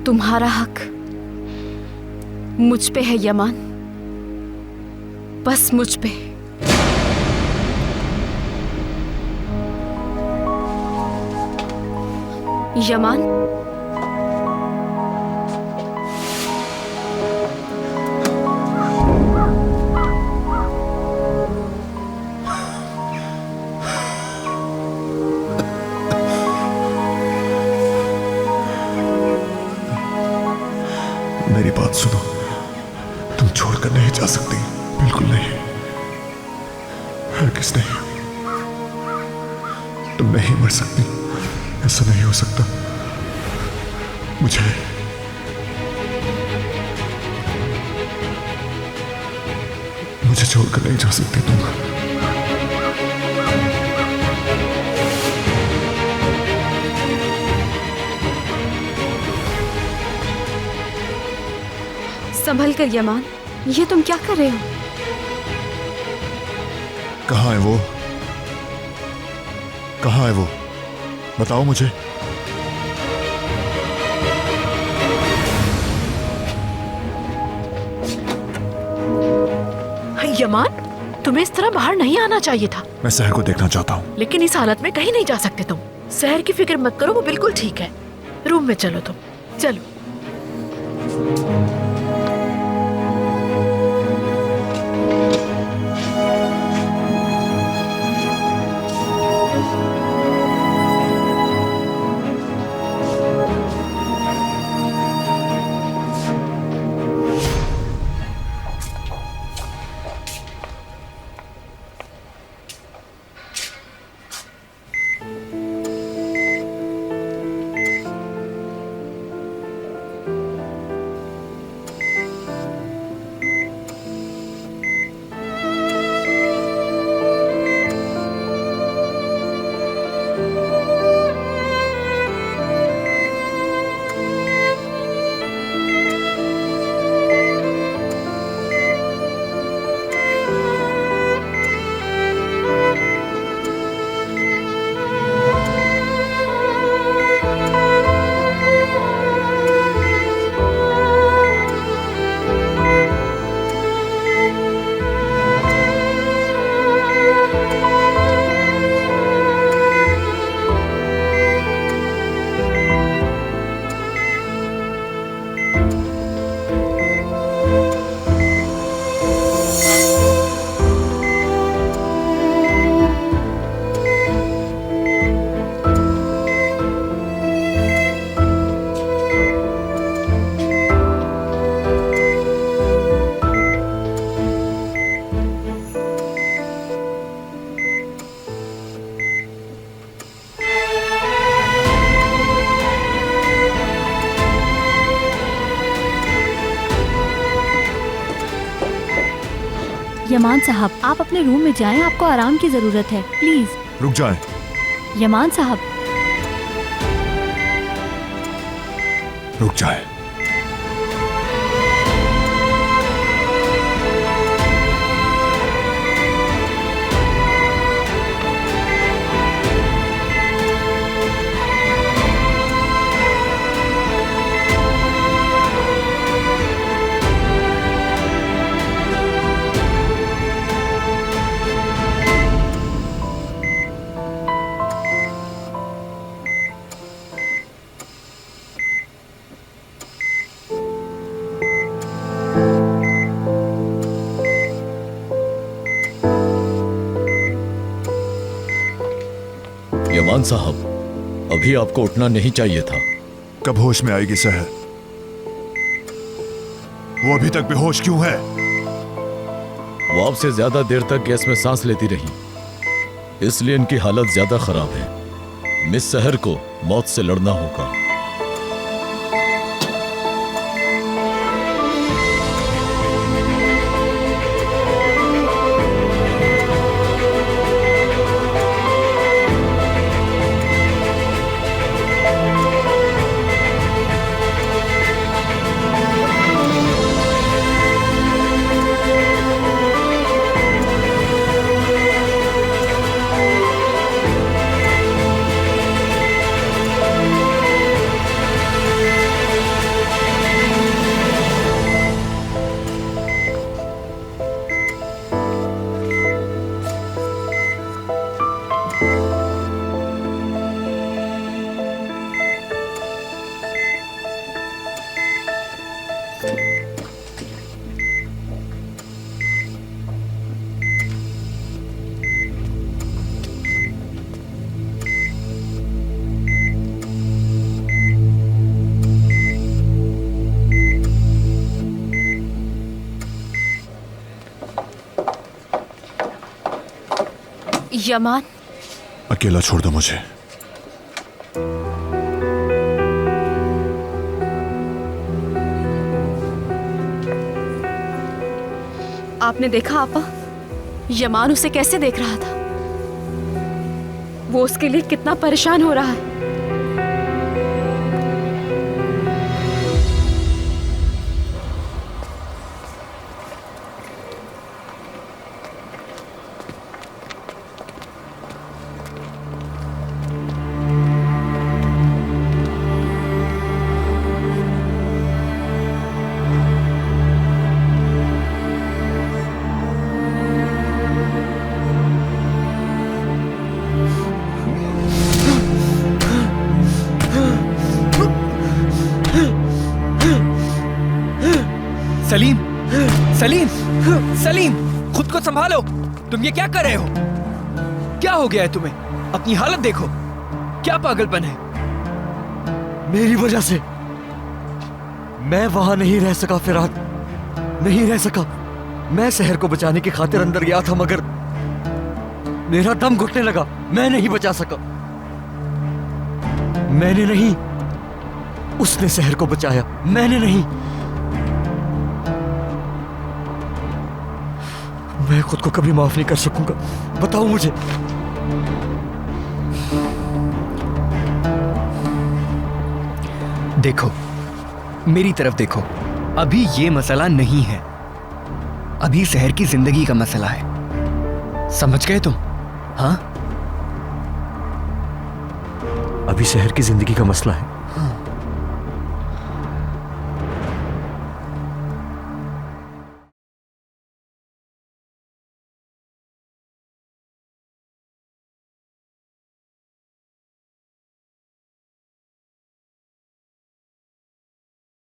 तुम्हारा हक मुझ पे है यमान, बस मुझ पे। यमान, मेरी बात सुनो, तुम छोड़कर नहीं जा सकती, बिल्कुल नहीं, हरगिज़ नहीं। तुम नहीं मर सकती, ऐसा नहीं हो सकता। मुझे छोड़कर नहीं जा सकती तुम। संभल कर यमान, ये तुम क्या कर रहे हो? कहाँ है वो? कहाँ है वो? बताओ मुझे। यमान, तुम्हें इस तरह बाहर नहीं आना चाहिए था। मैं शहर को देखना चाहता हूँ। लेकिन इस हालत में कहीं नहीं जा सकते तुम। शहर की फिक्र मत करो, वो बिल्कुल ठीक है। रूम में चलो तुम, चलो। यमान साहब, आप अपने रूम में जाएं, आपको आराम की जरूरत है, प्लीज। रुक जाए। यमान साहब, रुक जाए। यमान साहब, अभी आपको उठना नहीं चाहिए था। कब होश में आएगी शहर? वो अभी तक बेहोश क्यों है? वो आपसे ज्यादा देर तक गैस में सांस लेती रही, इसलिए इनकी हालत ज्यादा खराब है। मिस शहर को मौत से लड़ना होगा। यमान, अकेला छोड़ दो मुझे। आपने देखा आपा, यमान उसे कैसे देख रहा था। वो उसके लिए कितना परेशान हो रहा है। सलीम, सलीम, सलीम, खुद को संभालो। तुम ये क्या कर रहे हो? क्या हो गया है तुम्हें? अपनी हालत देखो, क्या पागलपन है। मेरी वजह से मैं वहां नहीं रह सका फिराद, नहीं रह सका। मैं शहर को बचाने की खातिर अंदर गया था, मगर मेरा दम घुटने लगा। मैं नहीं बचा सका। मैंने नहीं, उसने शहर को बचाया, मैंने नहीं। मैं खुद को कभी माफ नहीं कर सकूंगा। बताओ मुझे। देखो, मेरी तरफ देखो। अभी ये मसला नहीं है, अभी शहर की जिंदगी का मसला है। समझ गए तुम? हाँ, अभी शहर की जिंदगी का मसला है।